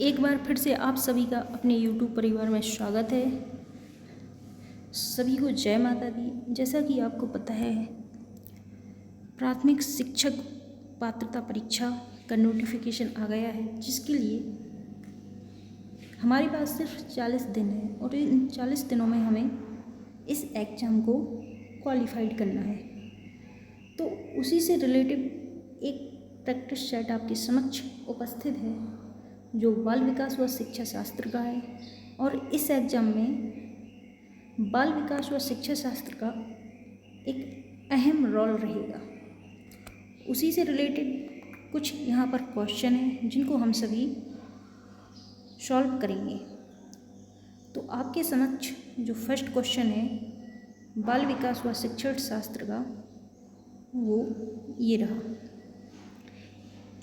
एक बार फिर से आप सभी का अपने YouTube परिवार में स्वागत है। सभी को जय माता दी। जैसा कि आपको पता है, प्राथमिक शिक्षक पात्रता परीक्षा का नोटिफिकेशन आ गया है, जिसके लिए हमारे पास सिर्फ 40 दिन है और इन 40 दिनों में हमें इस एग्ज़ाम को क्वालिफाइड करना है। तो उसी से रिलेटेड एक प्रैक्टिस सेट आपके समक्ष उपस्थित है, जो बाल विकास व शिक्षा शास्त्र का है। और इस एग्ज़ाम में बाल विकास व शिक्षा शास्त्र का एक अहम रोल रहेगा। उसी से रिलेटेड कुछ यहाँ पर क्वेश्चन हैं, जिनको हम सभी सॉल्व करेंगे। तो आपके समक्ष जो फर्स्ट क्वेश्चन है बाल विकास व शिक्षा शास्त्र का, वो ये रहा।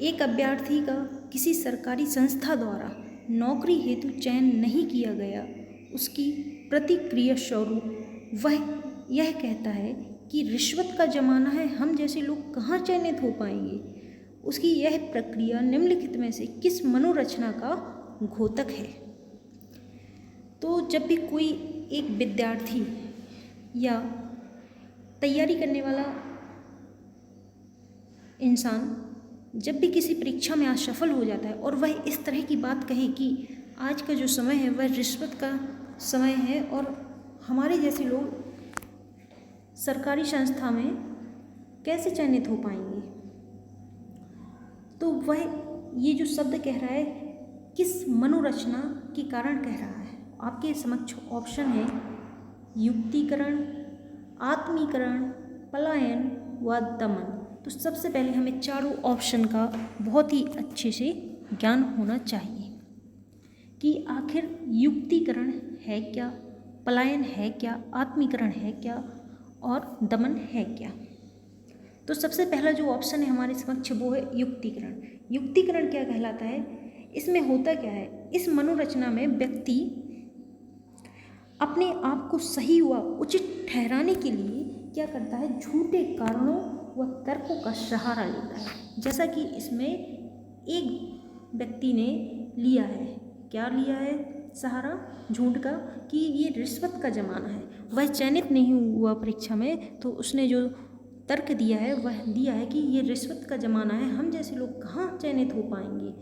एक अभ्यर्थी का किसी सरकारी संस्था द्वारा नौकरी हेतु चयन नहीं किया गया, उसकी प्रतिक्रिया स्वरूप वह यह कहता है कि रिश्वत का ज़माना है, हम जैसे लोग कहाँ चयनित हो पाएंगे। उसकी यह प्रक्रिया निम्नलिखित में से किस मनोरचना का घोतक है। तो जब भी कोई एक विद्यार्थी या तैयारी करने वाला इंसान जब भी किसी परीक्षा में असफल हो जाता है और वह इस तरह की बात कहे कि आज का जो समय है वह रिश्वत का समय है और हमारे जैसे लोग सरकारी संस्था में कैसे चयनित हो पाएंगे, तो वह ये जो शब्द कह रहा है किस मनोरचना के कारण कह रहा है। आपके समक्ष ऑप्शन है युक्तिकरण, आत्मीकरण, पलायन व दमन। तो सबसे पहले हमें चारों ऑप्शन का बहुत ही अच्छे से ज्ञान होना चाहिए कि आखिर युक्तिकरण है क्या, पलायन है क्या, आत्मीकरण है क्या और दमन है क्या। तो सबसे पहला जो ऑप्शन है हमारे समक्ष वो है युक्तिकरण। युक्तिकरण क्या कहलाता है, इसमें होता क्या है, इस मनोरचना में व्यक्ति अपने आप को सही व उचित ठहराने के लिए क्या करता है, झूठे कारणों व तर्कों का सहारा लेता है। जैसा कि इसमें एक व्यक्ति ने लिया है, क्या लिया है सहारा, झूठ का, कि ये रिश्वत का ज़माना है, वह चयनित नहीं हुआ परीक्षा में, तो उसने जो तर्क दिया है वह दिया है कि ये रिश्वत का ज़माना है, हम जैसे लोग कहाँ चयनित हो पाएंगे।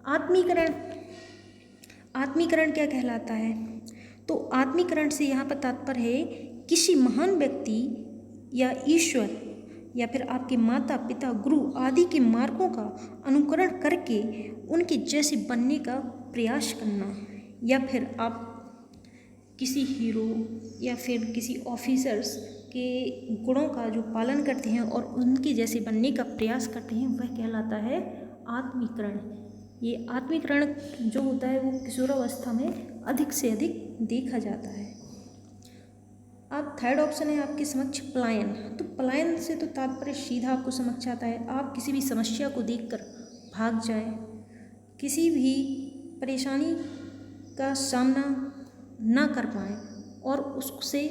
आत्मीकरण, आत्मीकरण क्या कहलाता है, तो आत्मीकरण से यहाँ पर तात्पर्य है किसी महान व्यक्ति या ईश्वर या फिर आपके माता पिता गुरु आदि के मार्गों का अनुकरण करके उनके जैसे बनने का प्रयास करना, या फिर आप किसी हीरो या फिर किसी ऑफिसर्स के गुणों का जो पालन करते हैं और उनके जैसे बनने का प्रयास करते हैं, वह कहलाता है आत्मीकरण। ये आत्मीकरण जो होता है वो किशोरावस्था में अधिक से अधिक देखा जाता है। अब थर्ड ऑप्शन है आपके समक्ष पलायन। तो पलायन से तो तात्पर्य सीधा आपको समझ आता है, आप किसी भी समस्या को देखकर भाग जाएं, किसी भी परेशानी का सामना ना कर पाएं और उससे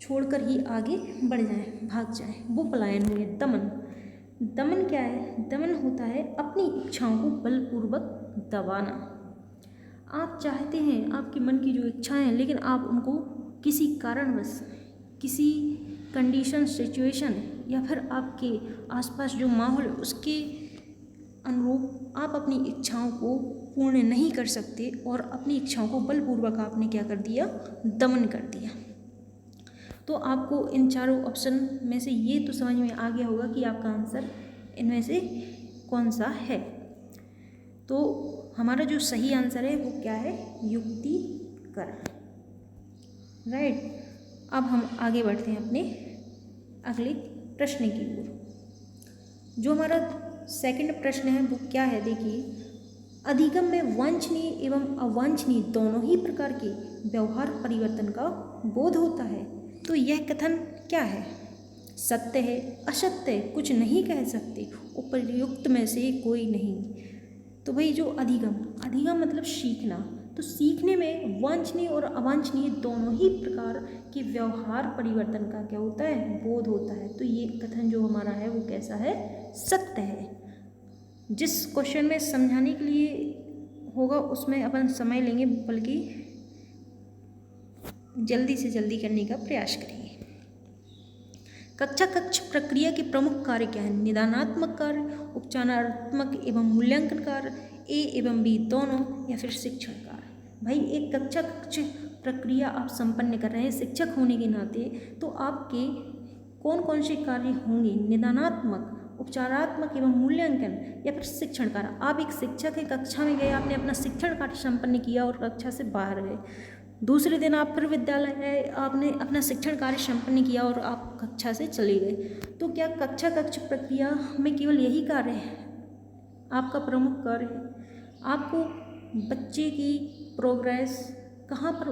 छोड़कर ही आगे बढ़ जाएं, भाग जाएं, वो पलायन हुए। दमन, दमन क्या है, दमन होता है अपनी इच्छाओं को बलपूर्वक दबाना। आप चाहते हैं, आपके मन की जो इच्छाएं हैं, लेकिन आप उनको किसी कारणवश, किसी कंडीशन, सिचुएशन या फिर आपके आसपास जो माहौल है उसके अनुरूप आप अपनी इच्छाओं को पूर्ण नहीं कर सकते और अपनी इच्छाओं को बलपूर्वक आपने क्या कर दिया, दमन कर दिया। तो आपको इन चारों ऑप्शन में से ये तो समझ में आ गया होगा कि आपका आंसर इनमें से कौन सा है। तो हमारा जो सही आंसर है वो क्या है, युक्तिकरण, राइट। अब हम आगे बढ़ते हैं अपने अगले प्रश्न की ओर। जो हमारा सेकंड प्रश्न है वो क्या है, देखिए, अधिगम में वांछनीय एवं अवांछनीय दोनों ही प्रकार के व्यवहार परिवर्तन का बोध होता है। तो यह कथन क्या है, सत्य है, असत्य है, कुछ नहीं कह सकते, उपर्युक्त में से कोई नहीं। तो भाई जो अधिगम, अधिगम मतलब सीखना, तो सीखने में वांछनीय और अवांछनीय दोनों ही प्रकार के व्यवहार परिवर्तन का क्या होता है, बोध होता है। तो ये कथन जो हमारा है वो कैसा है, सत्य है। जिस क्वेश्चन में समझाने के लिए होगा उसमें अपन समय लेंगे, बल्कि जल्दी से जल्दी करने का प्रयास करेंगे। कक्षा कक्ष प्रक्रिया के प्रमुख कार्य क्या है? निदानात्मक कार्य, उपचारात्मक एवं मूल्यांकन कार्य, ए एवं बी दोनों, या फिर शिक्षण कार्य। भाई एक कक्षा कक्ष प्रक्रिया आप संपन्न कर रहे हैं शिक्षक होने के नाते, तो आपके कौन कौन से कार्य होंगे? निदानात्मक, उपचारात्मक एवं मूल्यांकन, या फिर शिक्षण कार्य। आप एक शिक्षक है, कक्षा में गए, आपने अपना शिक्षण कार्य संपन्न किया और कक्षा से बाहर गए। दूसरे दिन आप फिर विद्यालय गए, आपने अपना शिक्षण कार्य संपन्न किया और आप कक्षा से चले गए। तो क्या कक्षा कक्ष प्रक्रिया में केवल यही कार्य है आपका प्रमुख कार्य है? आपको बच्चे की प्रोग्रेस कहाँ पर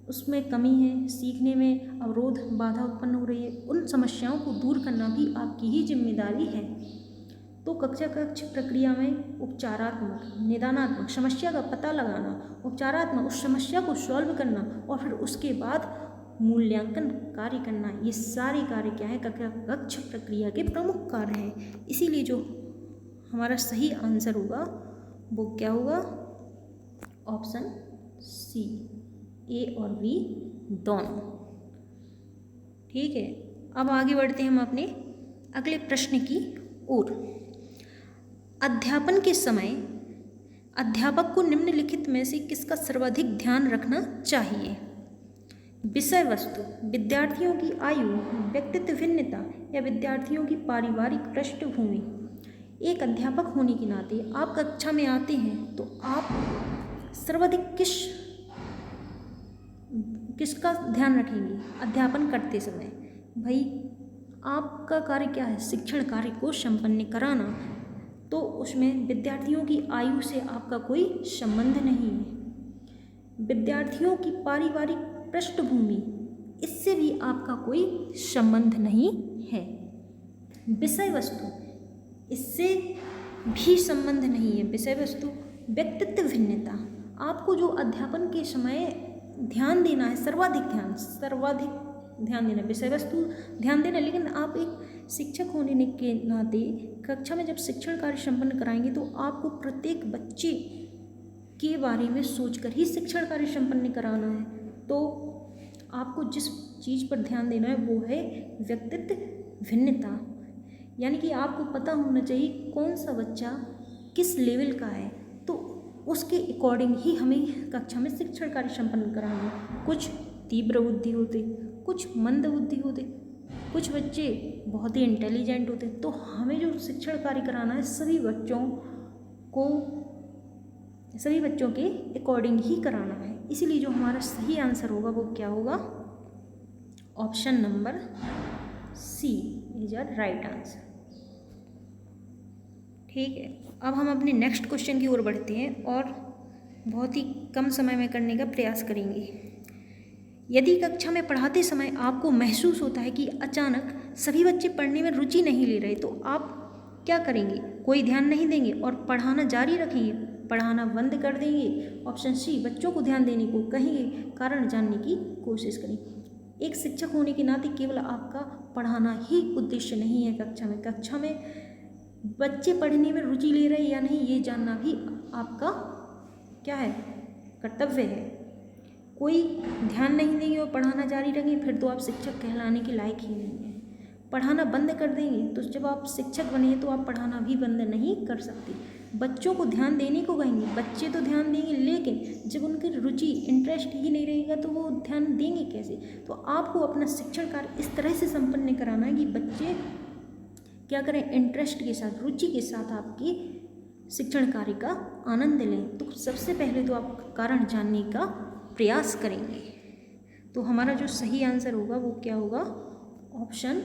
उसमें कमी है, सीखने में अवरोध बाधा उत्पन्न हो रही है, उन समस्याओं को दूर करना भी आपकी ही जिम्मेदारी है। तो कक्षा कक्ष प्रक्रिया में उपचारात्मक, निदानात्मक, समस्या का पता लगाना, उपचारात्मक, उस समस्या को सॉल्व करना, और फिर उसके बाद मूल्यांकन कार्य करना, ये सारे कार्य क्या है? कक्षा कक्ष प्रक्रिया के प्रमुख कार्य हैं। इसीलिए जो हमारा सही आंसर होगा वो क्या होगा? ऑप्शन सी, ए और बी दोनों। ठीक है, अब आगे बढ़ते हैं हम अपने अगले प्रश्न की ओर। अध्यापन के समय अध्यापक को निम्नलिखित में से किसका सर्वाधिक ध्यान रखना चाहिए? विषय वस्तु, विद्यार्थियों की आयु, व्यक्तित्व भिन्नता, या विद्यार्थियों की पारिवारिक पृष्ठभूमि। एक अध्यापक होने के नाते आप कक्षा में आते हैं, तो आप सर्वाधिक किसका ध्यान रखेंगे अध्यापन करते समय? भाई आपका कार्य क्या है? शिक्षण कार्य को संपन्न कराना, तो उसमें विद्यार्थियों की आयु से आपका कोई संबंध नहीं है। विद्यार्थियों की पारिवारिक पृष्ठभूमि, इससे भी आपका कोई संबंध नहीं है। विषय वस्तु, इससे भी संबंध नहीं है। विषय वस्तु, व्यक्तित्व भिन्नता, आपको जो अध्यापन के समय ध्यान देना है, सर्वाधिक ध्यान देना, विषय वस्तु ध्यान देना। लेकिन आप एक शिक्षक होने के नाते कक्षा में जब शिक्षण कार्य संपन्न कराएंगे, तो आपको प्रत्येक बच्चे के बारे में सोचकर ही शिक्षण कार्य संपन्न कराना है। तो आपको जिस चीज़ पर ध्यान देना है वो है व्यक्तित्व भिन्नता, यानी कि आपको पता होना चाहिए कौन सा बच्चा किस लेवल का है, तो उसके अकॉर्डिंग ही हमें कक्षा में शिक्षण कार्य संपन्न कराना है। कुछ तीव्र बुद्धि होते, कुछ मंद बुद्धि होते, कुछ बच्चे बहुत ही इंटेलिजेंट होते। तो हमें जो शिक्षण कार्य कराना है सभी बच्चों के अकॉर्डिंग ही कराना है। इसीलिए जो हमारा सही आंसर होगा वो क्या होगा? Option number C is a right answer. ठीक है, अब हम अपने नेक्स्ट क्वेश्चन की ओर बढ़ते हैं और बहुत ही कम समय में करने का प्रयास करेंगे। यदि कक्षा में पढ़ाते समय आपको महसूस होता है कि अचानक सभी बच्चे पढ़ने में रुचि नहीं ले रहे, तो आप क्या करेंगे? कोई ध्यान नहीं देंगे और पढ़ाना जारी रखेंगे, पढ़ाना बंद कर देंगे? ऑप्शन सी, बच्चों को ध्यान देने को कहेंगे, कारण जानने की कोशिश करेंगे। एक शिक्षक होने के नाते केवल आपका पढ़ाना ही उद्देश्य नहीं है। कक्षा में बच्चे पढ़ने में रुचि ले रहे या नहीं, ये जानना भी आपका क्या है? कर्तव्य है। कोई ध्यान नहीं देंगे और पढ़ाना जारी रखेंगे, फिर तो आप शिक्षक कहलाने के लायक ही नहीं है। पढ़ाना बंद कर देंगे, तो जब आप शिक्षक बनेंगे तो आप पढ़ाना भी बंद नहीं कर सकते। बच्चों को ध्यान देने को कहेंगे, बच्चे तो ध्यान देंगे, लेकिन जब उनकी रुचि इंटरेस्ट ही नहीं रहेगा तो वो ध्यान देंगे कैसे? तो आपको अपना शिक्षण कार्य इस तरह से संपन्न कराना है कि बच्चे क्या करें? इंटरेस्ट के साथ, रुचि के साथ आपकी शिक्षण कार्य का आनंद लें। तो सबसे पहले तो आप कारण जानने का प्रयास करेंगे। तो हमारा जो सही आंसर होगा वो क्या होगा? ऑप्शन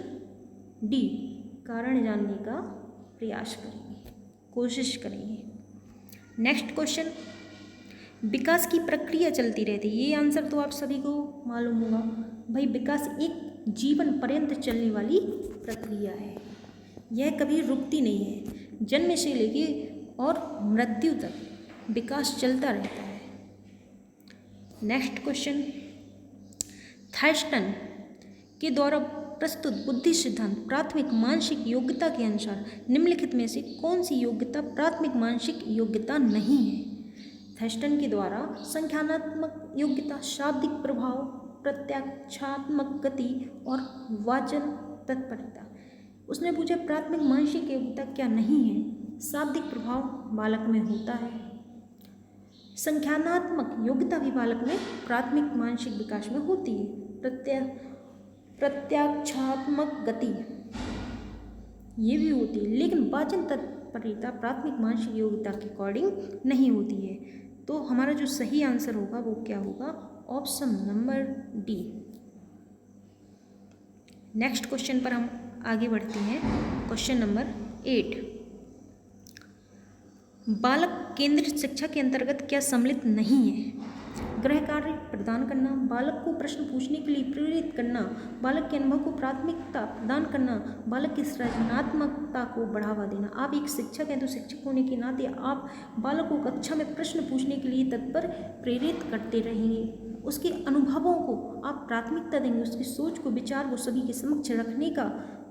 डी, कारण जानने का प्रयास करेंगे, कोशिश करेंगे। नेक्स्ट क्वेश्चन, विकास की प्रक्रिया चलती रहती है। ये आंसर तो आप सभी को मालूम होगा। भाई विकास एक जीवन पर्यंत चलने वाली प्रक्रिया है, यह कभी रुकती नहीं है। जन्म से लेके और मृत्यु तक विकास चलता रहता है। नेक्स्ट क्वेश्चन, थर्स्टन के द्वारा प्रस्तुत बुद्धि सिद्धांत प्राथमिक मानसिक योग्यता के अनुसार निम्नलिखित में से कौन सी योग्यता प्राथमिक मानसिक योग्यता नहीं है? थेस्टन के द्वारा संख्यानात्मक योग्यता, शाब्दिक प्रभाव, प्रत्याक्षात्मक गति और वाचन तत्परता। उसने पूछा प्राथमिक मानसिक योग्यता क्या नहीं है? शाब्दिक प्रभाव बालक में होता है, संख्यानात्मक योग्यता भी बालक में प्राथमिक मानसिक विकास में होती है, प्रत्याक्षात्मक गति ये भी होती है, लेकिन वाचन तत्परता प्राथमिक मानसिक योग्यता के अकॉर्डिंग नहीं होती है। तो हमारा जो सही आंसर होगा वो क्या होगा? Option number D. Next question पर हम आगे बढ़ते हैं। क्वेश्चन नंबर 8, बालक केंद्रित शिक्षा के अंतर्गत क्या सम्मिलित नहीं है? गृह कार्य प्रदान करना, बालक को प्रश्न पूछने के लिए प्रेरित करना, बालक के अनुभव को प्राथमिकता प्रदान करना, बालक की सृजनात्मकता को बढ़ावा देना। आप एक शिक्षक हैं तो शिक्षक होने के नाते आप बालक को कक्षा में प्रश्न पूछने के लिए तत्पर प्रेरित करते रहेंगे, उसके अनुभवों को आप प्राथमिकता देंगे, उसकी सोच को, विचार को सभी के समक्ष रखने का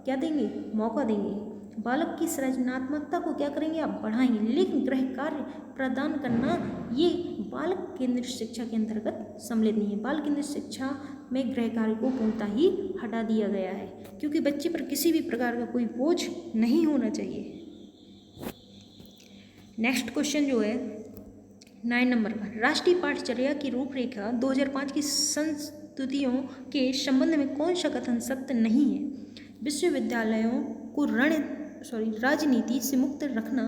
क्या देंगे? मौका देंगे। बालक की सृजनात्मकता को क्या करेंगे? आप बढ़ाएंगे। लेकिन गृह कार्य प्रदान करना ये बालक केंद्रित शिक्षा के अंतर्गत सम्मिलित नहीं है। बाल केंद्रित शिक्षा में गृह कार्य को पूर्णतः ही हटा दिया गया है, क्योंकि बच्चे पर किसी भी प्रकार का कोई बोझ नहीं होना चाहिए। नेक्स्ट क्वेश्चन जो है 9 नंबर पर, राष्ट्रीय पाठ्यचर्या की रूपरेखा 2005 की संस्तुतियों के संबंध में कौन सा कथन सत्य नहीं है? विश्वविद्यालयों को राजनीति से मुक्त रखना,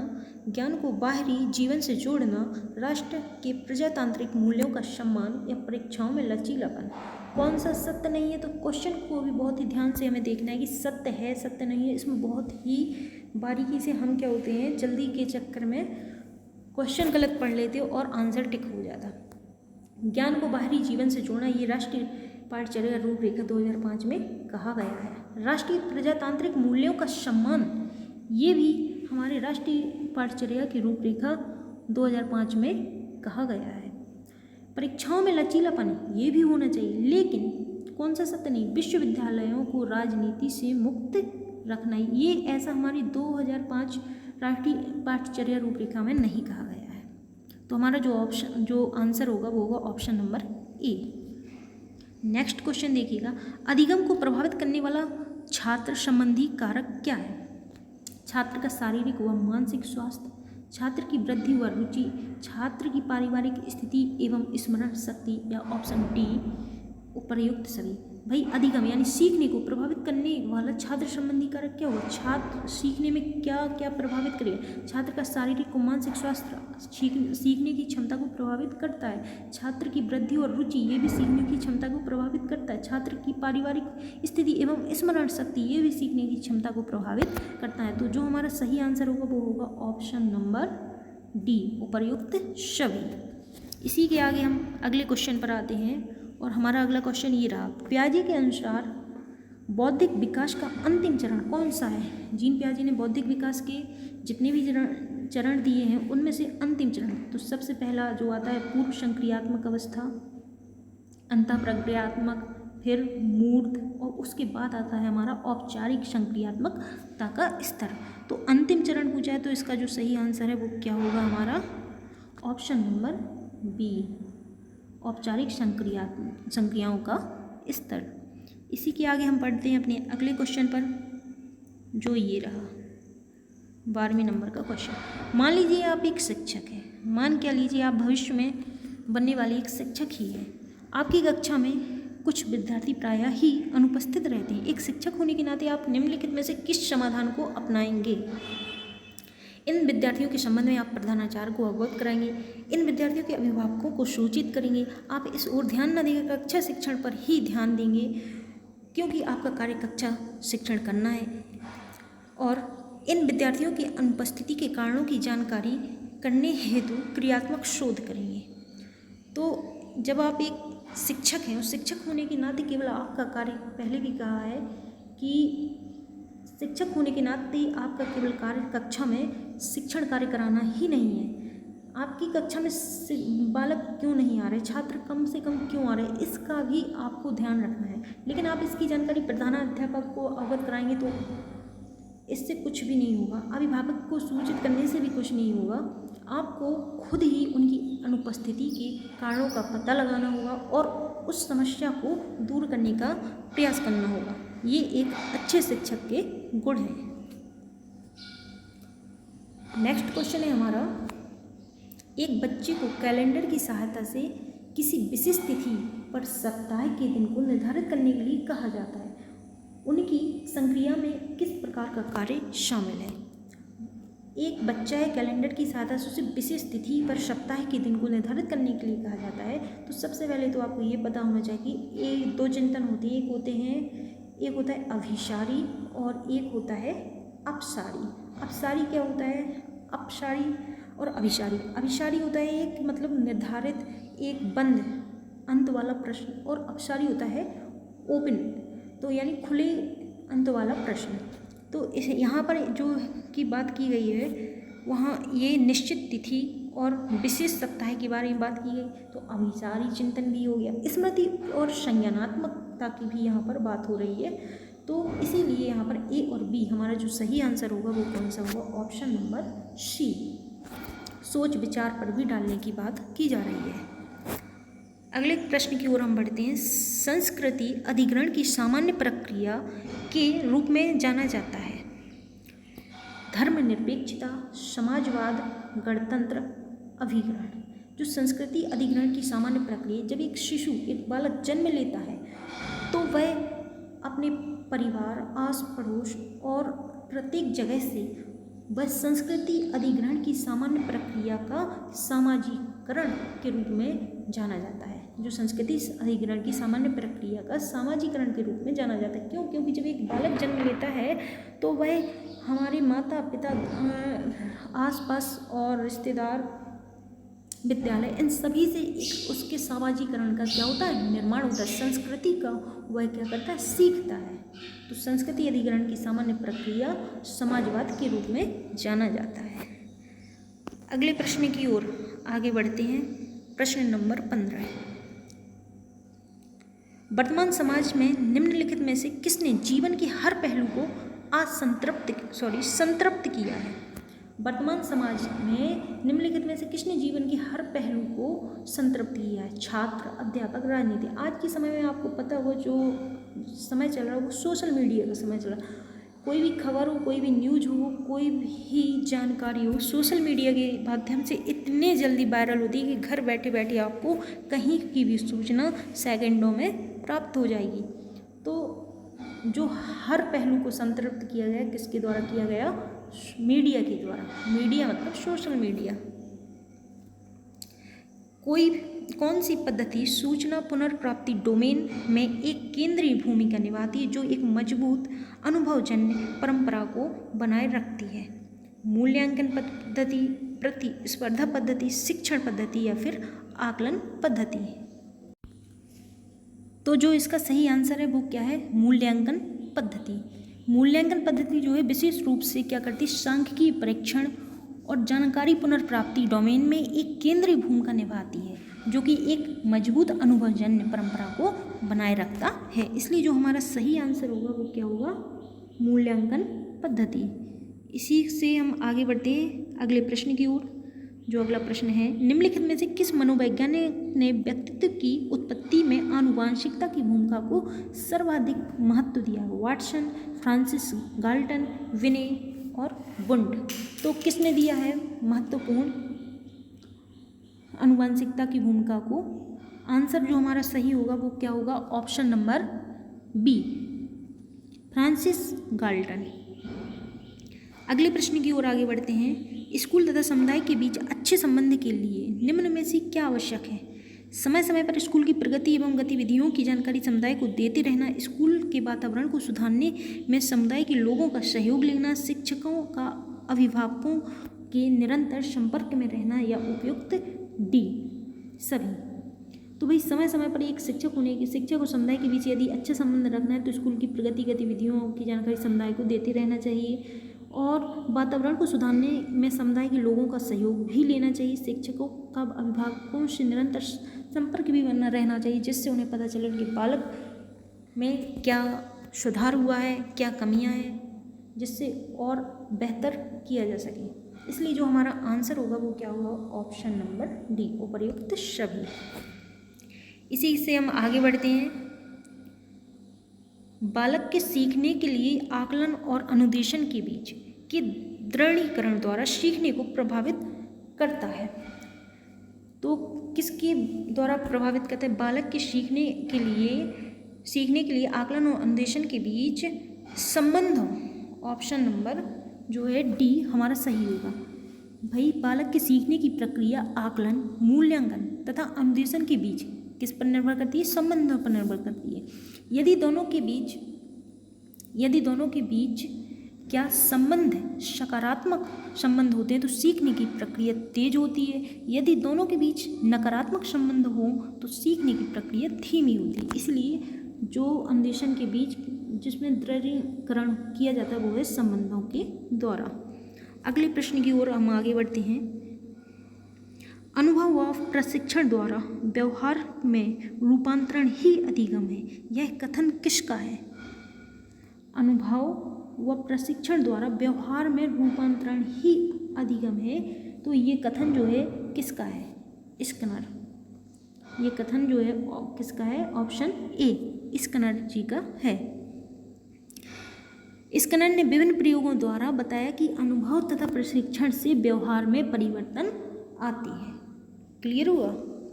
ज्ञान को बाहरी जीवन से जोड़ना, राष्ट्र के प्रजातांत्रिक मूल्यों का सम्मान या परीक्षाओं में लचीलापन। कौन सा सत्य नहीं है? तो क्वेश्चन को भी बहुत ही ध्यान से हमें देखना है कि सत्य है सत्य नहीं है। इसमें बहुत ही बारीकी से हम क्या होते हैं, जल्दी के चक्कर में क्वेश्चन गलत पढ़ लेते हो और आंसर टिक हो जाता। ज्ञान को बाहरी जीवन से जोड़ना ये राष्ट्रीय पाठ्यचर्या रूपरेखा 2005 में कहा गया है। राष्ट्रीय प्रजातांत्रिक मूल्यों का सम्मान ये भी हमारे राष्ट्रीय पाठ्यचर्या की रूपरेखा 2005 में कहा गया है। परीक्षाओं में लचीलापन ये भी होना चाहिए, लेकिन कौन सा सत्य नहीं? विश्वविद्यालयों को राजनीति से मुक्त रखना ये ऐसा हमारी 2005 राष्ट्रीय पाठ्यचर्या रूपरेखा में नहीं कहा गया है। तो हमारा जो आंसर होगा वो होगा option number A. Next question देखिएगा, अधिगम को प्रभावित करने वाला छात्र संबंधी कारक क्या है? छात्र का शारीरिक व मानसिक स्वास्थ्य, छात्र की वृद्धि व रुचि, छात्र की पारिवारिक स्थिति एवं स्मरण शक्ति, या ऑप्शन डी उपर्युक्त सभी। भाई अधिगम यानी सीखने को प्रभावित करने वाला छात्र संबंधी कारक क्या होगा? छात्र सीखने में क्या क्या प्रभावित करेगा? छात्र का शारीरिक व मानसिक स्वास्थ्य सीखने की क्षमता को प्रभावित करता है। छात्र की वृद्धि और रुचि ये भी सीखने की क्षमता को प्रभावित करता है। छात्र की पारिवारिक स्थिति एवं स्मरण शक्ति ये भी सीखने की क्षमता को प्रभावित करता है। तो जो हमारा सही आंसर होगा वो होगा ऑप्शन नंबर डी उपर्युक्त सभी। इसी के आगे हम अगले क्वेश्चन पर आते हैं और हमारा अगला क्वेश्चन ये रहा, पियाजे के अनुसार बौद्धिक विकास का अंतिम चरण कौन सा है? जीन पियाजे ने बौद्धिक विकास के जितने भी चरण दिए हैं उनमें से अंतिम चरण, तो सबसे पहला जो आता है पूर्व संक्रियात्मक अवस्था, अंतःप्रक्रियात्मक, फिर मूर्त, और उसके बाद आता है हमारा औपचारिक संक्रियात्मकता का स्तर। तो अंतिम चरण पूछा है तो इसका जो सही आंसर है वो क्या होगा? हमारा ऑप्शन नंबर बी औपचारिक संक्रियाओं का स्तर। इसी के आगे हम पढ़ते हैं अपने अगले क्वेश्चन पर, जो ये रहा 12वें नंबर का क्वेश्चन। मान लीजिए आप एक शिक्षक हैं, मान क्या लीजिए आप भविष्य में बनने वाले एक शिक्षक ही हैं। आपकी कक्षा में कुछ विद्यार्थी प्रायः ही अनुपस्थित रहते हैं। एक शिक्षक होने के नाते आप निम्नलिखित में से किस समाधान को अपनाएंगे? इन विद्यार्थियों के संबंध में आप प्रधानाचार्य को अवगत कराएंगे, इन विद्यार्थियों के अभिभावकों को सूचित करेंगे, आप इस ओर ध्यान न देकर कक्षा शिक्षण पर ही ध्यान देंगे, क्योंकि आपका कार्य कक्षा शिक्षण करना है, और इन विद्यार्थियों की अनुपस्थिति के कारणों की जानकारी करने हेतु क्रियात्मक शोध करेंगे। तो जब आप एक शिक्षक हैं, उस शिक्षक होने के नाते केवल आपका कार्य, पहले भी कहा है कि शिक्षक होने के नाते आपका केवल कार्य कक्षा में शिक्षण कार्य कराना ही नहीं है। आपकी कक्षा में बालक क्यों नहीं आ रहे, छात्र कम से कम क्यों आ रहे, इसका भी आपको ध्यान रखना है। लेकिन आप इसकी जानकारी प्रधानाध्यापक को अवगत कराएंगे तो इससे कुछ भी नहीं होगा, अभिभावक को सूचित करने से भी कुछ नहीं होगा। आपको खुद ही उनकी अनुपस्थिति के कारणों का पता लगाना होगा और उस समस्या को दूर करने का प्रयास करना होगा। ये एक अच्छे शिक्षक के गुण हैं। नेक्स्ट क्वेश्चन है हमारा, एक बच्चे को कैलेंडर की सहायता से किसी विशेष तिथि पर सप्ताह के दिन को निर्धारित करने के लिए कहा जाता है। उनकी संक्रिया में किस प्रकार का कार्य शामिल है? एक बच्चा है, कैलेंडर की सहायता से उसे विशेष तिथि पर सप्ताह के दिन को निर्धारित करने के लिए कहा जाता है। तो सबसे पहले तो आपको ये पता होना चाहिए कि ये दो चिंतन होते हैं, एक होता है अभिसारी और एक होता है अपसारी। अपसारी क्या होता है? अपसारी और अभिसारी। अभिसारी होता है एक मतलब निर्धारित एक बंद अंत वाला प्रश्न, और अपसारी होता है ओपन, तो यानी खुले अंत वाला प्रश्न। तो इस यहाँ पर जो की बात की गई है वहाँ ये निश्चित तिथि और विशेष सप्ताह के बारे में बात की गई। तो अभिसारी चिंतन भी हो गया, स्मृति और संज्ञानात्मकता की भी यहाँ पर बात हो रही है। तो इसीलिए यहाँ पर ए और बी हमारा जो सही आंसर होगा वो कौन सा होगा? ऑप्शन नंबर सी, सोच विचार पर भी डालने की बात की जा रही है। अगले प्रश्न की ओर हम बढ़ते हैं। संस्कृति अधिग्रहण की सामान्य प्रक्रिया के रूप में जाना जाता है। धर्मनिरपेक्षता, समाजवाद, गणतंत्र, अभिग्रहण। जो संस्कृति अधिग्रहण की सामान्य प्रक्रिया, जब एक शिशु एक बालक जन्म लेता है तो वह अपने परिवार, आस पड़ोस और प्रत्येक जगह से वह संस्कृति अधिग्रहण की सामान्य प्रक्रिया का सामाजिकरण के रूप में जाना जाता है। जो संस्कृति अधिग्रहण की सामान्य प्रक्रिया का सामाजिकरण के रूप में जाना जाता है। क्यों? क्योंकि जब एक बालक जन्म लेता है तो वह हमारे माता पिता, आसपास और रिश्तेदार, विद्यालय, इन सभी से एक उसके सामाजिकरण का क्या होता है? निर्माण होता है। संस्कृति का वह क्या करता है? सीखता है। तो संस्कृति अधिग्रहण की सामान्य प्रक्रिया समाजवाद के रूप में जाना जाता है। अगले प्रश्न की ओर आगे बढ़ते हैं। प्रश्न नंबर 15। वर्तमान समाज में निम्नलिखित में से किसने जीवन के हर पहलू को संतृप्त किया है? वर्तमान समाज में निम्नलिखित में से किसने जीवन के हर पहलू को संतृप्त किया है? छात्र, अध्यापक, राजनीति। आज के समय में आपको पता होगा जो समय चल रहा है वो सोशल मीडिया का समय चल रहा है। कोई भी खबर हो, कोई भी न्यूज हो, कोई भी जानकारी हो, सोशल मीडिया के माध्यम से इतने जल्दी वायरल होती है कि घर बैठे बैठे आपको कहीं की भी सूचना सेकंडों में प्राप्त हो जाएगी। तो जो हर पहलू को संतृप्त किया गया, किसके द्वारा किया गया? मीडिया के द्वारा। मीडिया मतलब सोशल मीडिया। कौन सी पद्धति सूचना पुनर्प्राप्ति डोमेन में एक केंद्रीय भूमिका निभाती है, जो एक मजबूत अनुभवजन्य परंपरा को बनाए रखती है? मूल्यांकन पद्धति, प्रतिस्पर्धा पद्धति, शिक्षण पद्धति या फिर आकलन पद्धति? तो जो इसका सही आंसर है वो क्या है? मूल्यांकन पद्धति। मूल्यांकन पद्धति जो है विशेष रूप से क्या करती है? सांख्यिकीय परीक्षण और जानकारी पुनर्प्राप्ति डोमेन में एक केंद्रीय भूमिका निभाती है, जो कि एक मजबूत अनुभवजन्य परंपरा को बनाए रखता है। इसलिए जो हमारा सही आंसर होगा वो क्या होगा? मूल्यांकन पद्धति। इसी से हम आगे बढ़ते हैं अगले प्रश्न की ओर। जो अगला प्रश्न है, निम्नलिखित में से किस मनोवैज्ञानिक ने व्यक्तित्व की उत्पत्ति में आनुवांशिकता की भूमिका को सर्वाधिक महत्व दिया? वाटसन, फ्रांसिस गाल्टन, विने और वुंड। तो किसने दिया है महत्वपूर्ण आनुवांशिकता की भूमिका को? आंसर जो हमारा सही होगा वो क्या होगा? Option number B, Francis Galton. अगले प्रश्न की ओर आगे बढ़ते हैं। स्कूल तथा समुदाय के बीच अच्छे संबंध के लिए निम्न में से क्या आवश्यक है? समय समय पर स्कूल की प्रगति एवं गतिविधियों की जानकारी समुदाय को देते रहना, स्कूल के वातावरण को सुधारने में समुदाय के लोगों का सहयोग लेना, शिक्षकों का अभिभावकों के निरंतर संपर्क में रहना, या उपयुक्त डी सभी। तो भाई समय समय पर एक शिक्षक होने के शिक्षक और समुदाय के बीच यदि अच्छा संबंध रखना है तो स्कूल की प्रगति गतिविधियों की जानकारी समुदाय को देते रहना चाहिए, और वातावरण को सुधारने में समुदाय के लोगों का सहयोग भी लेना चाहिए। शिक्षकों का अभिभावकों से निरंतर संपर्क भी बना रहना चाहिए, जिससे उन्हें पता चले कि बालक में क्या सुधार हुआ है, क्या कमियां हैं, जिससे और बेहतर किया जा सके। इसलिए जो हमारा आंसर होगा वो क्या होगा, ऑप्शन नंबर डी, उपर्युक्त सभी। इसी से हम आगे बढ़ते हैं। बालक के सीखने के लिए आकलन और अनुदेशन के बीच के दृढ़ीकरण द्वारा सीखने को प्रभावित करता है। तो किसके द्वारा प्रभावित करता है, बालक के सीखने के लिए आकलन और अनुदेशन के बीच संबंधों, ऑप्शन नंबर जो है डी हमारा सही होगा। भाई बालक के सीखने की प्रक्रिया आकलन, मूल्यांकन तथा अनुदेशन के बीच किस पर निर्भर करती है, संबंधों पर निर्भर करती है। यदि दोनों के बीच क्या संबंध है, सकारात्मक संबंध होते हैं तो सीखने की प्रक्रिया तेज होती है। यदि दोनों के बीच नकारात्मक संबंध हो तो सीखने की प्रक्रिया धीमी होती है। इसलिए जो अनुदेशन के बीच जिसमें दृढ़ीकरण किया जाता है वो है संबंधों के द्वारा। अगले प्रश्न की ओर हम आगे बढ़ते हैं। अनुभव व प्रशिक्षण द्वारा व्यवहार में रूपांतरण ही अधिगम है, यह कथन किसका है। अनुभव व प्रशिक्षण द्वारा व्यवहार में रूपांतरण ही अधिगम है, तो ये कथन जो है किसका है, स्किनर। ये कथन जो है किसका है, ऑप्शन ए स्किनर जी का है। स्किनर ने विभिन्न प्रयोगों द्वारा बताया कि अनुभव तथा प्रशिक्षण से व्यवहार में परिवर्तन आती है। क्लियर हुआ।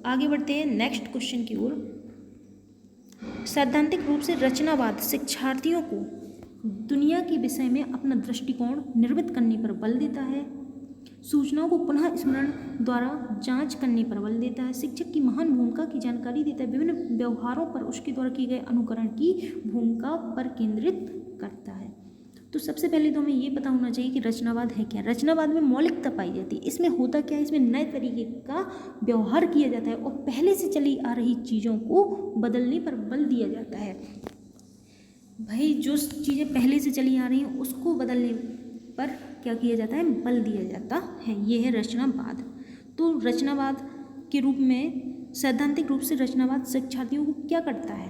आगे बढ़ते हैं नेक्स्ट क्वेश्चन की ओर। सैद्धांतिक रूप से रचनावाद शिक्षार्थियों को दुनिया के विषय में अपना दृष्टिकोण निर्मित करने पर बल देता है, सूचनाओं को पुनः स्मरण द्वारा जांच करने पर बल देता है, शिक्षक की महान भूमिका की जानकारी देता है, विभिन्न व्यवहारों पर उसके द्वारा किए गए अनुकरण की भूमिका पर केंद्रित करता है। तो सबसे पहले तो हमें ये पता होना चाहिए कि रचनावाद है क्या। रचनावाद में मौलिकता पाई जाती है। इसमें होता क्या है, इसमें नए तरीके का व्यवहार किया जाता है और पहले से चली आ रही चीज़ों को बदलने पर बल दिया जाता है। भाई जो चीज़ें पहले से चली आ रही हैं उसको बदलने पर क्या किया जाता है, बल दिया जाता है। ये है रचनावाद। तो रचनावाद के रूप में सैद्धांतिक रूप से रचनावाद शिक्षार्थियों को क्या करता है,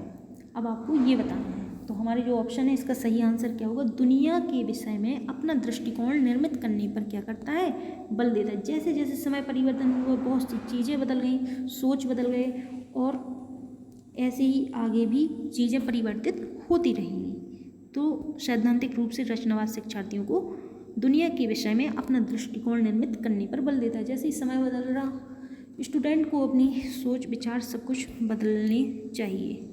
अब आपको ये बताना है। तो हमारे जो ऑप्शन है इसका सही आंसर क्या होगा, दुनिया के विषय में अपना दृष्टिकोण निर्मित करने पर क्या करता है, बल देता है। जैसे जैसे समय परिवर्तन हुआ बहुत सी चीज़ें बदल गई, सोच बदल गए और ऐसे ही आगे भी चीज़ें परिवर्तित होती रहेंगी। तो सैद्धांतिक रूप से रचनावाद शिक्षार्थियों को दुनिया के विषय में अपना दृष्टिकोण निर्मित करने पर बल देता है। जैसे ही समय बदल रहा, स्टूडेंट को अपनी सोच विचार सब कुछ बदलने चाहिए।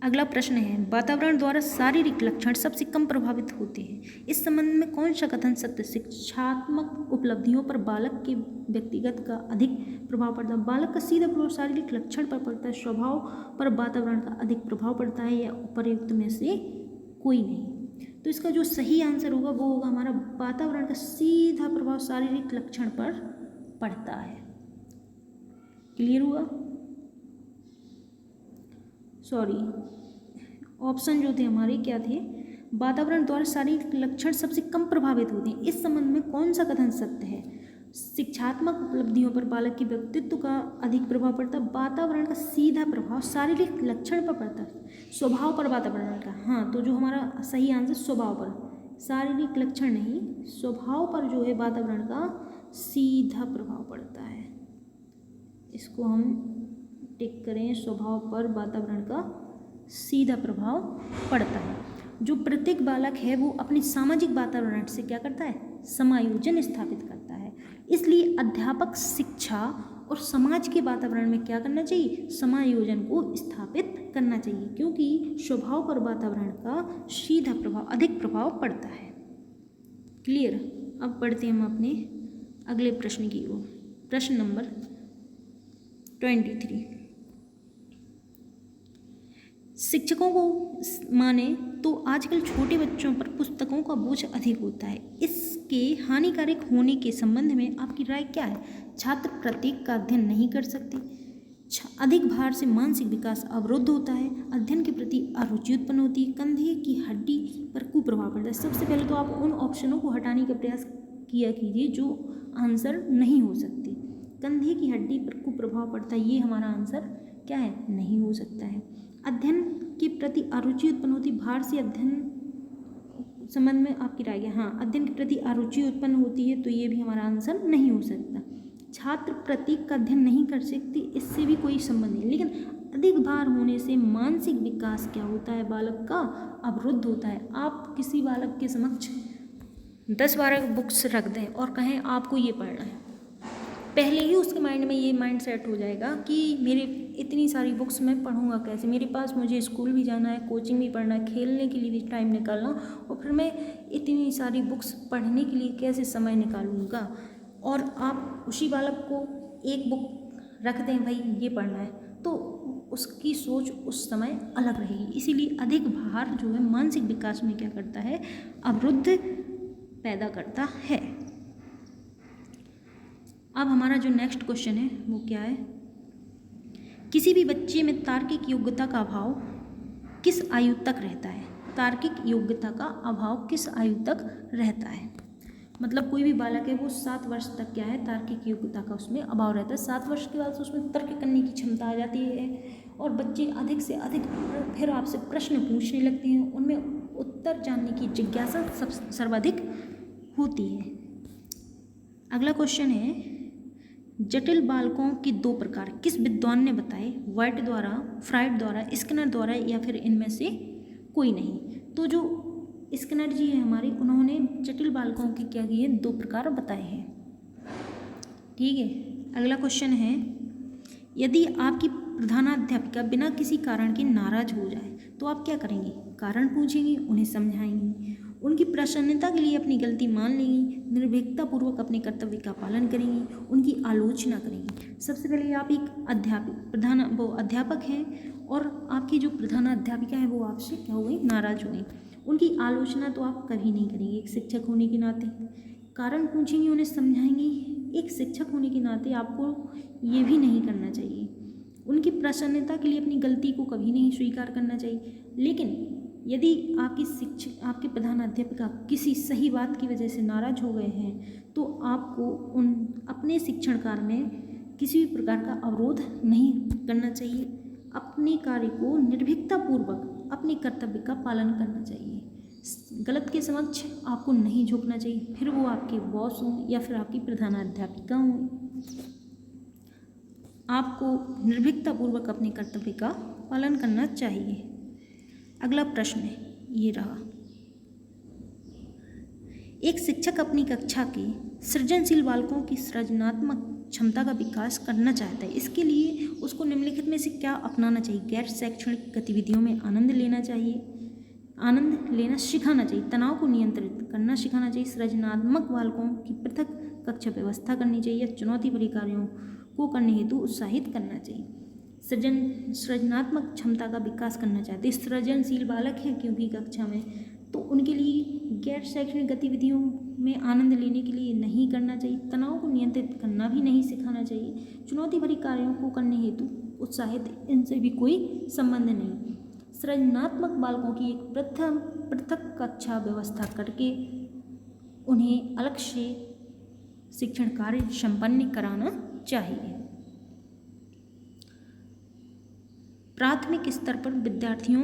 अगला प्रश्न है, वातावरण द्वारा शारीरिक लक्षण सबसे कम प्रभावित होते हैं। इस संबंध में कौन सा कथन सत्य, शिक्षात्मक उपलब्धियों पर बालक के व्यक्तिगत का अधिक प्रभाव पड़ता है, बालक का सीधा प्रभाव शारीरिक लक्षण पर पड़ता है, स्वभाव पर वातावरण का अधिक प्रभाव पड़ता है, या उपर्युक्त में से कोई नहीं। तो इसका जो सही आंसर होगा वो होगा हमारा वातावरण का सीधा प्रभाव शारीरिक लक्षण पर पड़ता है। क्लियर हुआ। सॉरी, ऑप्शन जो थे हमारे क्या थे, वातावरण द्वारा शारीरिक लक्षण सबसे कम प्रभावित होते हैं। इस संबंध में कौन सा कथन सत्य है, शिक्षात्मक उपलब्धियों पर बालक के व्यक्तित्व का अधिक प्रभाव पड़ता है, वातावरण का सीधा प्रभाव शारीरिक लक्षण पर पड़ता है, स्वभाव पर वातावरण का। हाँ, तो जो हमारा सही आंसर स्वभाव पर, शारीरिक लक्षण नहीं, स्वभाव पर जो है वातावरण का सीधा प्रभाव पड़ता है। इसको हम टिक करें, स्वभाव पर वातावरण का सीधा प्रभाव पड़ता है। जो प्रत्येक बालक है वो अपने सामाजिक वातावरण से क्या करता है, समायोजन स्थापित करता है। इसलिए अध्यापक शिक्षा और समाज के वातावरण में क्या करना चाहिए, समायोजन को स्थापित करना चाहिए, क्योंकि स्वभाव पर वातावरण का सीधा प्रभाव, अधिक प्रभाव पड़ता है। क्लियर। अब पढ़ते हैं हम अपने अगले प्रश्न की ओर। प्रश्न नंबर 23। शिक्षकों को माने तो आजकल छोटे बच्चों पर पुस्तकों का बोझ अधिक होता है। इसके हानिकारक होने के संबंध में आपकी राय क्या है। छात्र प्रत्येक का अध्ययन नहीं कर सकते, अधिक भार से मानसिक विकास अवरुद्ध होता है, अध्ययन के प्रति अरुचि उत्पन्न होती है, कंधे की हड्डी पर कुप्रभाव पड़ता है। सबसे पहले तो आप उन ऑप्शनों को हटाने का प्रयास किया कीजिए जो आंसर नहीं हो सकते। कंधे की हड्डी पर कुप्रभाव पड़ता है, ये हमारा आंसर क्या है, नहीं हो सकता है। अध्ययन के प्रति अरुचि उत्पन्न होती, भार से अध्ययन संबंध में आपकी राय है? हाँ, अध्ययन के प्रति अरुचि उत्पन्न होती है, तो ये भी हमारा आंसर नहीं हो सकता। छात्र प्रतीक का अध्ययन नहीं कर सकती, इससे भी कोई संबंध नहीं। लेकिन अधिक भार होने से मानसिक विकास क्या होता है? बालक का अवरुद्ध होता है। आप किसी बालक के समक्ष 10-12 बुक्स रख दें और कहें आपको ये पढ़ना है, पहले ही उसके माइंड में ये माइंड सेट हो जाएगा कि मेरे इतनी सारी बुक्स मैं पढ़ूंगा कैसे, मेरे पास मुझे स्कूल भी जाना है, कोचिंग भी पढ़ना है, खेलने के लिए भी टाइम निकालना, और फिर मैं इतनी सारी बुक्स पढ़ने के लिए कैसे समय निकालूंगा। और आप उसी बालक को एक बुक रख दें, भाई ये पढ़ना है, तो उसकी सोच उस समय अलग रहेगी। इसीलिए अधिक भार जो है मानसिक विकास में क्या करता है? अवरुद्ध पैदा करता है। अब हमारा जो नेक्स्ट क्वेश्चन है वो क्या है? किसी भी बच्चे में तार्किक योग्यता का अभाव किस आयु तक रहता है? तार्किक योग्यता का अभाव किस आयु तक रहता है? मतलब कोई भी बालक है वो 7 वर्ष तक क्या है? तार्किक योग्यता का उसमें अभाव रहता है। 7 वर्ष के बाद उसमें तर्क करने की क्षमता आ जाती है और बच्चे अधिक से अधिक फिर आपसे प्रश्न पूछने लगते हैं, उनमें उत्तर जानने की जिज्ञासा सर्वाधिक होती है। अगला क्वेश्चन है, जटिल बालकों के 2 प्रकार किस विद्वान ने बताए? व्हाइट द्वारा, फ्राइड द्वारा, स्किनर द्वारा, या फिर इनमें से कोई नहीं? तो जो स्किनर जी हैं हमारे, उन्होंने जटिल बालकों के क्या किए? 2 प्रकार बताए हैं। ठीक है। अगला क्वेश्चन है, यदि आपकी प्रधानाध्यापिका बिना किसी कारण के नाराज हो जाए तो आप क्या करेंगे? कारण पूछेंगे, उन्हें समझाएंगे, उनकी प्रसन्नता के लिए अपनी गलती मान लेंगी, निर्भीकतापूर्वक अपने कर्तव्य का पालन करेंगी, उनकी आलोचना करेंगी। सबसे पहले आप एक अध्यापक हैं और आपकी जो प्रधानाध्यापिका है वो आपसे क्या हो गई? नाराज हो गई। उनकी आलोचना तो आप कभी नहीं करेंगे एक शिक्षक होने के नाते। कारण पूछेंगे, उन्हें समझाएंगी। एक शिक्षक होने के नाते आपको ये भी नहीं करना चाहिए। उनकी प्रसन्नता के लिए अपनी गलती को कभी नहीं स्वीकार करना चाहिए। लेकिन यदि आपके प्रधानाध्यापिका किसी सही बात की वजह से नाराज हो गए हैं तो आपको उन अपने शिक्षण काल में किसी भी प्रकार का अवरोध नहीं करना चाहिए। अपने कार्य को निर्भीकतापूर्वक अपने कर्तव्य का पालन करना चाहिए। गलत के समक्ष आपको नहीं झुकना चाहिए, फिर वो आपके बॉस हों या फिर आपकी प्रधानाध्यापिका हों। आपको निर्भीकतापूर्वक अपने कर्तव्य का पालन करना चाहिए। अगला प्रश्न है, ये रहा, एक शिक्षक अपनी कक्षा के सृजनशील बालकों की सृजनात्मक क्षमता का विकास करना चाहता है। इसके लिए उसको निम्नलिखित में से क्या अपनाना चाहिए? गैर शैक्षणिक गतिविधियों में आनंद लेना चाहिए, आनंद लेना सिखाना चाहिए, तनाव को नियंत्रित करना सिखाना चाहिए, सृजनात्मक बालकों की पृथक कक्षा व्यवस्था करनी चाहिए, चुनौती भरे कार्यों को करने हेतु उत्साहित करना चाहिए। सृजनात्मक क्षमता का विकास करना चाहते, सृजनशील बालक हैं क्योंकि कक्षा में, तो उनके लिए गैर शैक्षणिक गतिविधियों में आनंद लेने के लिए नहीं करना चाहिए, तनाव को नियंत्रित करना भी नहीं सिखाना चाहिए, चुनौती भरी कार्यों को करने हेतु उत्साहित, इनसे भी कोई संबंध नहीं। सृजनात्मक बालकों की एक पृथक कक्षा व्यवस्था करके उन्हें अलग से शिक्षण कार्य संपन्न कराना चाहिए। प्राथमिक स्तर पर विद्यार्थियों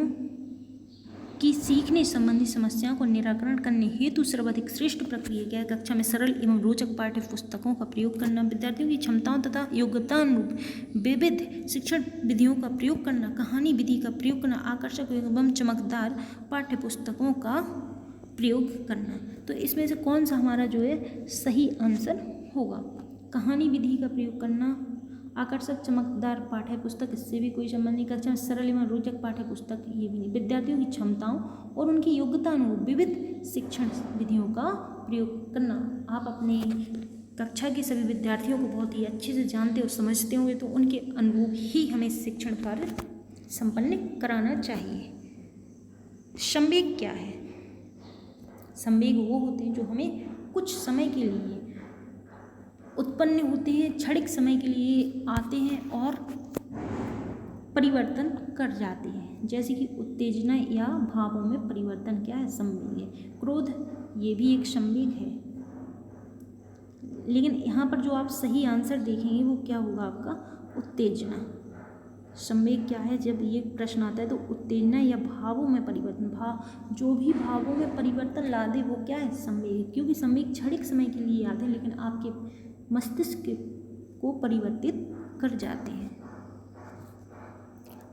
की सीखने संबंधी समस्याओं को निराकरण करने हेतु सर्वाधिक श्रेष्ठ प्रक्रिया क्या है? कक्षा में सरल एवं रोचक पाठ्य पुस्तकों का प्रयोग करना, विद्यार्थियों की क्षमताओं तथा योग्यता अनुरूप विविध शिक्षण विधियों का प्रयोग करना, कहानी विधि का प्रयोग करना, आकर्षक एवं चमकदार पाठ्य पुस्तकों का प्रयोग करना। तो इसमें से कौन सा हमारा जो है सही आंसर होगा? कहानी विधि का प्रयोग करना, आकर्षक चमकदार पाठ्य पुस्तक, इससे भी कोई संबंध नहीं। कक्षा में सरल एवं रोचक पाठ्य पुस्तक, ये भी नहीं। विद्यार्थियों की क्षमताओं और उनकी योग्यता अनुरूप विविध शिक्षण विधियों का प्रयोग करना। आप अपने कक्षा के सभी विद्यार्थियों को बहुत ही अच्छे से जानते और समझते होंगे, तो उनके अनुरूप ही हमें शिक्षण कार्य संपन्न कराना चाहिए। संवेग क्या है? संवेग वो होते हैं जो हमें कुछ समय के लिए उत्पन्न होते हैं, क्षणिक समय के लिए आते हैं और परिवर्तन कर जाते हैं, जैसे कि उत्तेजना या भावों में परिवर्तन क्या है? संवेग है। क्रोध, ये भी एक संवेग है। लेकिन यहाँ पर जो आप सही आंसर देखेंगे वो क्या होगा? आपका उत्तेजना। संवेग क्या है? जब ये प्रश्न आता है तो उत्तेजना या भावों में परिवर्तन, जो भी भावों में परिवर्तन ला दे वो क्या है? संवेग। क्योंकि संवेग क्षणिक समय के लिए आते हैं लेकिन आपके मस्तिष्क को परिवर्तित कर जाते हैं।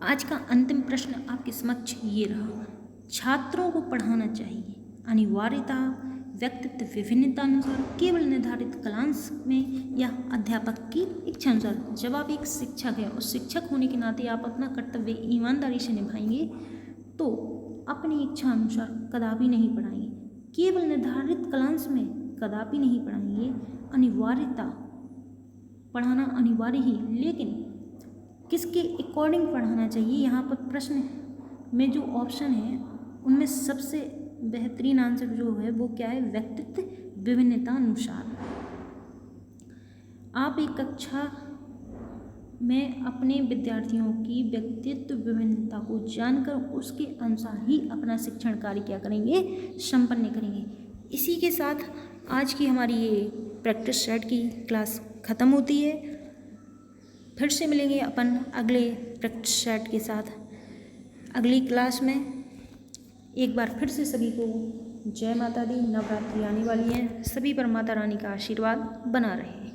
आज का अंतिम प्रश्न आपके समक्ष ये रहा, छात्रों को पढ़ाना चाहिए अनिवार्यता व्यक्तित्व विभिन्नता अनुसार, केवल निर्धारित कालांश में, या अध्यापक की इच्छा अनुसार? जब आप एक शिक्षक हैं और शिक्षक होने के नाते आप अपना कर्तव्य ईमानदारी से निभाएंगे तो अपनी इच्छा अनुसार कदापि नहीं पढ़ाएंगे, केवल निर्धारित कालांश में कदापि नहीं पढ़ाएंगे, अनिवार्यता पढ़ाना अनिवार्य ही, लेकिन किसके अकॉर्डिंग पढ़ाना चाहिए? यहाँ पर प्रश्न में जो ऑप्शन है उनमें सबसे बेहतरीन आंसर जो है वो क्या है? व्यक्तित्व विभिन्नता अनुसार। आप एक कक्षा में अपने विद्यार्थियों की व्यक्तित्व विभिन्नता को जानकर उसके अनुसार ही अपना शिक्षण कार्य क्या करेंगे? संपन्न करेंगे। इसी के साथ आज की हमारी ये प्रैक्टिस सेट की क्लास ख़त्म होती है। फिर से मिलेंगे अपन अगले प्रैक्टिस सेट के साथ अगली क्लास में। एक बार फिर से सभी को जय माता दी। नवरात्रि आने वाली है, सभी पर माता रानी का आशीर्वाद बना रहे।